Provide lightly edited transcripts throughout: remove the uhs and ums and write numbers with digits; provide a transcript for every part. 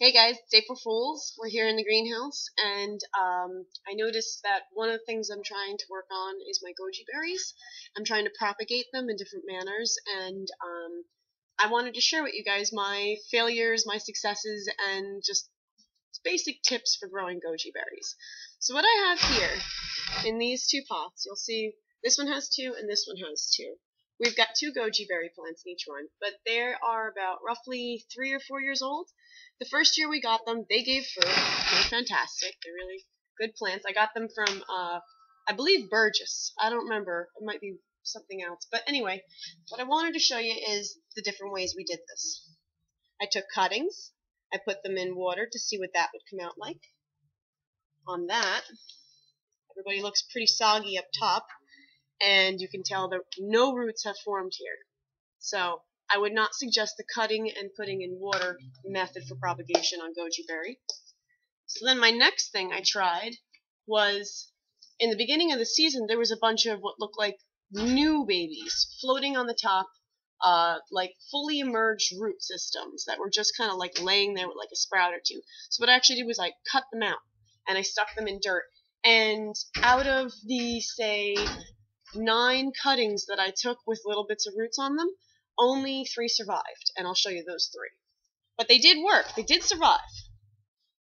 Hey guys, it's April Fools. We're here in the greenhouse, and I noticed that one of the things I'm trying to work on is my goji berries. I'm trying to propagate them in different manners, and I wanted to share with you guys my failures, my successes, and just basic tips for growing goji berries. So what I have here in these two pots, you'll see this one has two and this one has two. We've got two goji berry plants in each one, but they are about roughly 3 or 4 years old. The first year we got them, they gave fruit. They're fantastic. They're really good plants. I got them from, I believe, Burgess. I don't remember. It might be something else. But anyway, what I wanted to show you is the different ways we did this. I took cuttings. I put them in water to see what that would come out like. On that, everybody looks pretty soggy up top, and you can tell that no roots have formed here. So I would not suggest the cutting and putting in water method for propagation on goji berry. So then my next thing I tried was, in the beginning of the season, there was a bunch of what looked like new babies floating on the top, like fully emerged root systems that were just kind of like laying there with like a sprout or two. So what I actually did was I cut them out and I stuck them in dirt. And out of the, say, 9 cuttings that I took with little bits of roots on them, only 3 survived, and I'll show you those 3. But they did work. They did survive.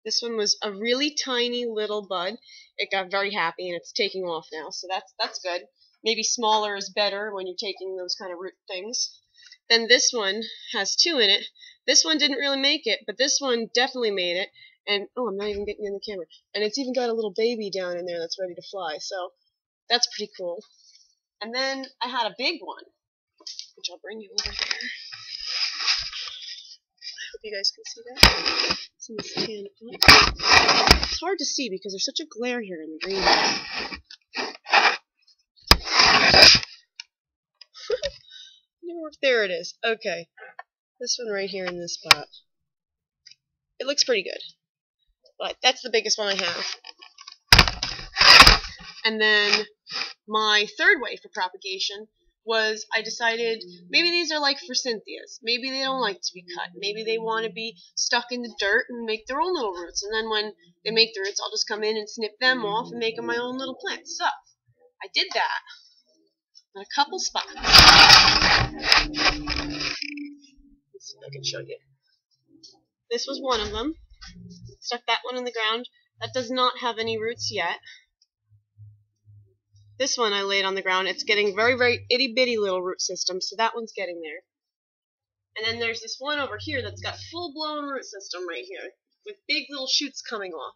This one was a really tiny little bud. It got very happy, and it's taking off now, so that's good. Maybe smaller is better when you're taking those kind of root things. Then this one has 2 in it. This one didn't really make it, but this one definitely made it. And, oh, I'm not even getting in the camera. And it's even got a little baby down in there that's ready to fly, so that's pretty cool. And then I had a big one, which I'll bring you over here. I hope you guys can see that. It's in the stand. It's hard to see because there's such a glare here in the greenhouse. There it is. Okay. This one right here in this spot. It looks pretty good. But that's the biggest one I have. And then my third way for propagation was I decided maybe these are like for Cynthia's. Maybe they don't like to be cut. Maybe they want to be stuck in the dirt and make their own little roots. And then when they make the roots, I'll just come in and snip them off and make them my own little plants. So I did that in a couple spots. Let's see if I can show you. This was one of them. Stuck that one in the ground. That does not have any roots yet. This one I laid on the ground. It's getting very, very itty-bitty little root system, so that one's getting there. And then there's this one over here that's got full-blown root system right here, with big little shoots coming off.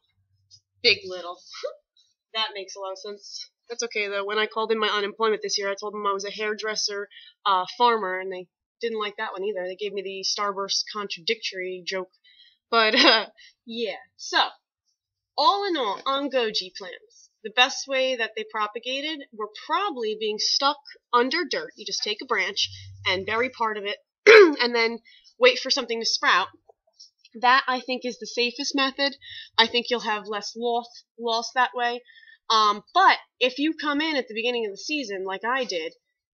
Big little. That makes a lot of sense. That's okay, though. When I called in my unemployment this year, I told them I was a hairdresser farmer, and they didn't like that one either. They gave me the Starburst contradictory joke. But, yeah. So, all in all, on goji plants, the best way that they propagated were probably being stuck under dirt. You just take a branch and bury part of it and then wait for something to sprout. That, I think, is the safest method. I think you'll have less loss that way. But if you come in at the beginning of the season, like I did,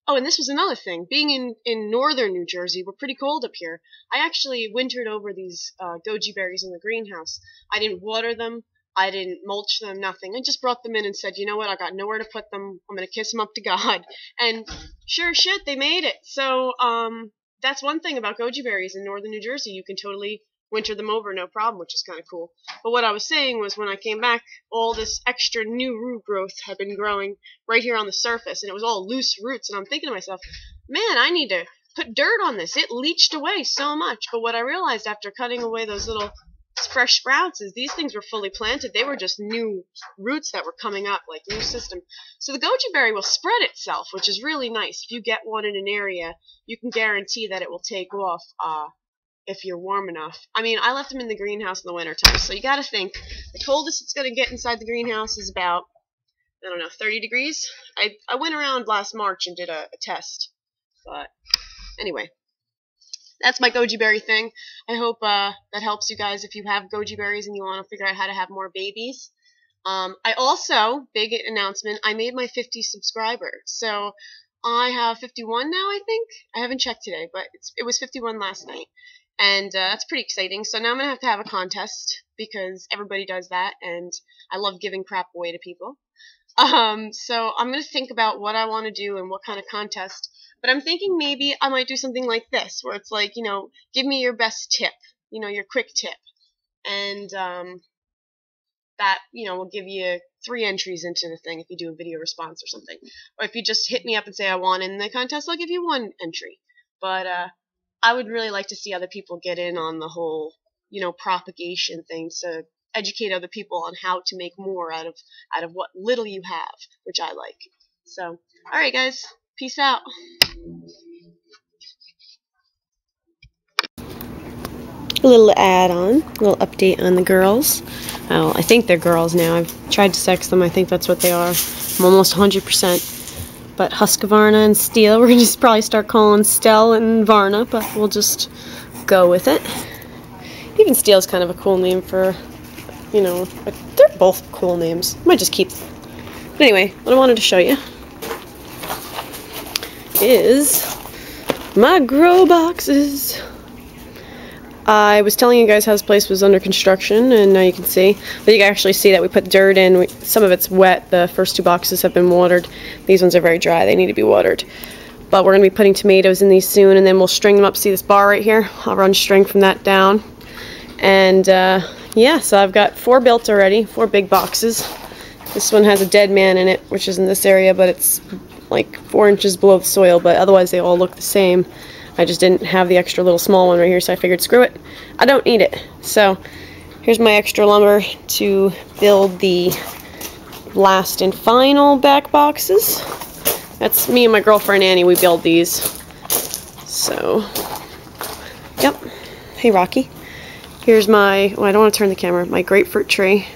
oh, and this was another thing. Being in northern New Jersey, we're pretty cold up here. I actually wintered over these goji berries in the greenhouse. I didn't water them. I didn't mulch them, nothing. I just brought them in and said, you know what, I got nowhere to put them. I'm going to kiss them up to God. And sure shit, they made it. So that's one thing about goji berries in northern New Jersey. You can totally winter them over, no problem, which is kind of cool. But what I was saying was when I came back, all this extra new root growth had been growing right here on the surface, and it was all loose roots. And I'm thinking to myself, man, I need to put dirt on this. It leached away so much. But what I realized after cutting away those little fresh sprouts is these things were fully planted. They were just new roots that were coming up, like new system. So the goji berry will spread itself, which is really nice. If you get one in an area, you can guarantee that it will take off if you're warm enough. I mean, I left them in the greenhouse in the wintertime, so you got to think the coldest it's going to get inside the greenhouse is about, I don't know, 30 degrees. I went around last March and did a test. But anyway, that's my goji berry thing. I hope that helps you guys if you have goji berries and you want to figure out how to have more babies. I also, big announcement, I made my 50 subscriber. So I have 51 now, I think. I haven't checked today, but it was 51 last night. And that's pretty exciting. So now I'm going to have a contest because everybody does that, and I love giving crap away to people. So I'm going to think about what I want to do and what kind of contest. But I'm thinking maybe I might do something like this, where it's like, give me your best tip, your quick tip. And that, will give you 3 entries into the thing if you do a video response or something. Or if you just hit me up and say I won in the contest, I'll give you 1 entry. But I would really like to see other people get in on the whole, propagation thing, to educate other people on how to make more out of what little you have, which I like. So, alright guys, peace out. A little add-on, a little update on the girls. Well, I think they're girls now. I've tried to sex them. I think that's what they are. I'm almost 100%. But Husqvarna and Steel, we're going to probably start calling Stell and Varna, but we'll just go with it. Even Steel's kind of a cool name for, they're both cool names. Might just keep them. But anyway, what I wanted to show you is my grow boxes. I was telling you guys how this place was under construction, and now you can see. But you can actually see that we put dirt in. Some of it's wet. The first 2 boxes have been watered. These ones are very dry. They need to be watered. But we're going to be putting tomatoes in these soon, and then we'll string them up. See this bar right here? I'll run string from that down. And, yeah, so I've got 4 built already, 4 big boxes. This one has a dead man in it, which is in this area, but it's like 4 inches below the soil. But otherwise, they all look the same. I just didn't have the extra little small one right here, so I figured, screw it. I don't need it. So, here's my extra lumber to build the last and final back boxes. That's me and my girlfriend Annie, we build these. So, yep. Hey, Rocky. Here's my, I don't want to turn the camera, my grapefruit tree.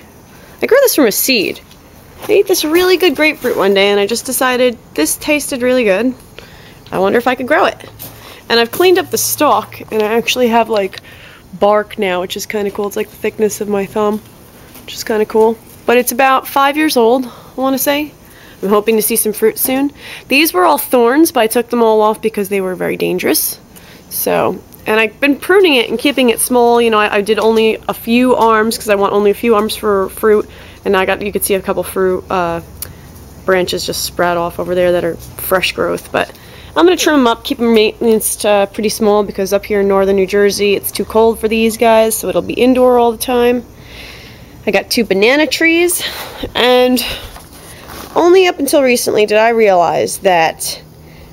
I grew this from a seed. I ate this really good grapefruit one day, and I just decided this tasted really good. I wonder if I could grow it. And I've cleaned up the stalk, and I actually have like bark now, which is kind of cool. It's like the thickness of my thumb, which is kind of cool. But it's about 5 years old, I want to say. I'm hoping to see some fruit soon. These were all thorns, but I took them all off because they were very dangerous. So, and I've been pruning it and keeping it small. I did only a few arms because I want only a few arms for fruit. And I got, you could see a couple fruit branches just sprout off over there that are fresh growth. But I'm going to trim them up, keep them maintenance pretty small, because up here in northern New Jersey it's too cold for these guys, so it'll be indoor all the time. I got 2 banana trees, and only up until recently did I realize that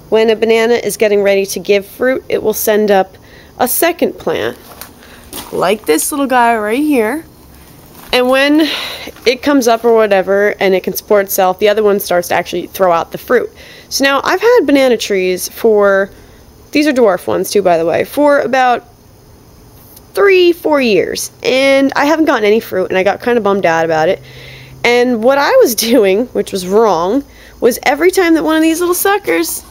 when a banana is getting ready to give fruit, it will send up a second plant, like this little guy right here. And when it comes up or whatever, and it can support itself, the other one starts to actually throw out the fruit. So now I've had banana trees for, these are dwarf ones too, by the way, for about 3-4 years. And I haven't gotten any fruit, and I got kind of bummed out about it. And what I was doing, which was wrong, was every time that one of these little suckers,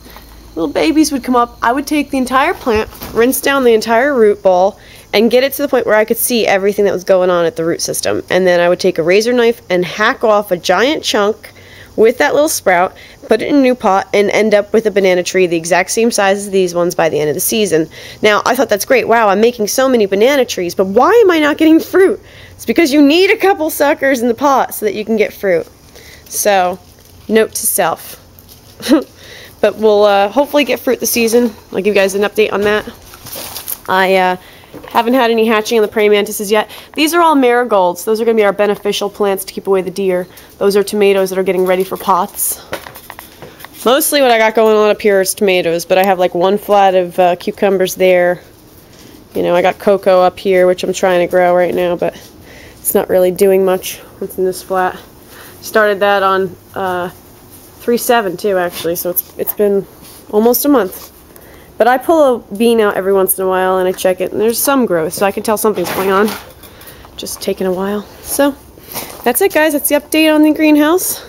little babies would come up, I would take the entire plant, rinse down the entire root ball, and get it to the point where I could see everything that was going on at the root system. And then I would take a razor knife and hack off a giant chunk with that little sprout, put it in a new pot, and end up with a banana tree the exact same size as these ones by the end of the season. Now, I thought that's great. Wow, I'm making so many banana trees, but why am I not getting fruit? It's because you need a couple suckers in the pot so that you can get fruit. So, note to self. But we'll hopefully get fruit this season. I'll give you guys an update on that. I haven't had any hatching on the praying mantises yet. These are all marigolds. Those are going to be our beneficial plants to keep away the deer. Those are tomatoes that are getting ready for pots. Mostly what I got going on up here is tomatoes, but I have like 1 flat of cucumbers there. I got cocoa up here, which I'm trying to grow right now, but it's not really doing much. It's in this flat. Started that on 3/7 too, actually, so it's been almost a month. But I pull a bean out every once in a while and I check it, and there's some growth, so I can tell something's going on. Just taking a while. So, that's it, guys. That's the update on the greenhouse.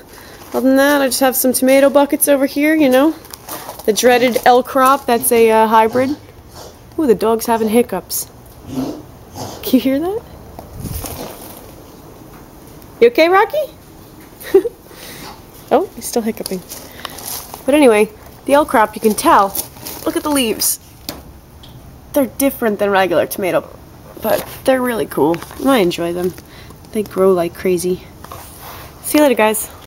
Other than that, I just have some tomato buckets over here, the dreaded L crop. That's a hybrid. Ooh, the dog's having hiccups. Can you hear that? You okay, Rocky? Oh, he's still hiccuping. But anyway, the L crop, you can tell. Look at the leaves. they're different than regular tomato, but they're really cool. I enjoy them. They grow like crazy. See you later, guys.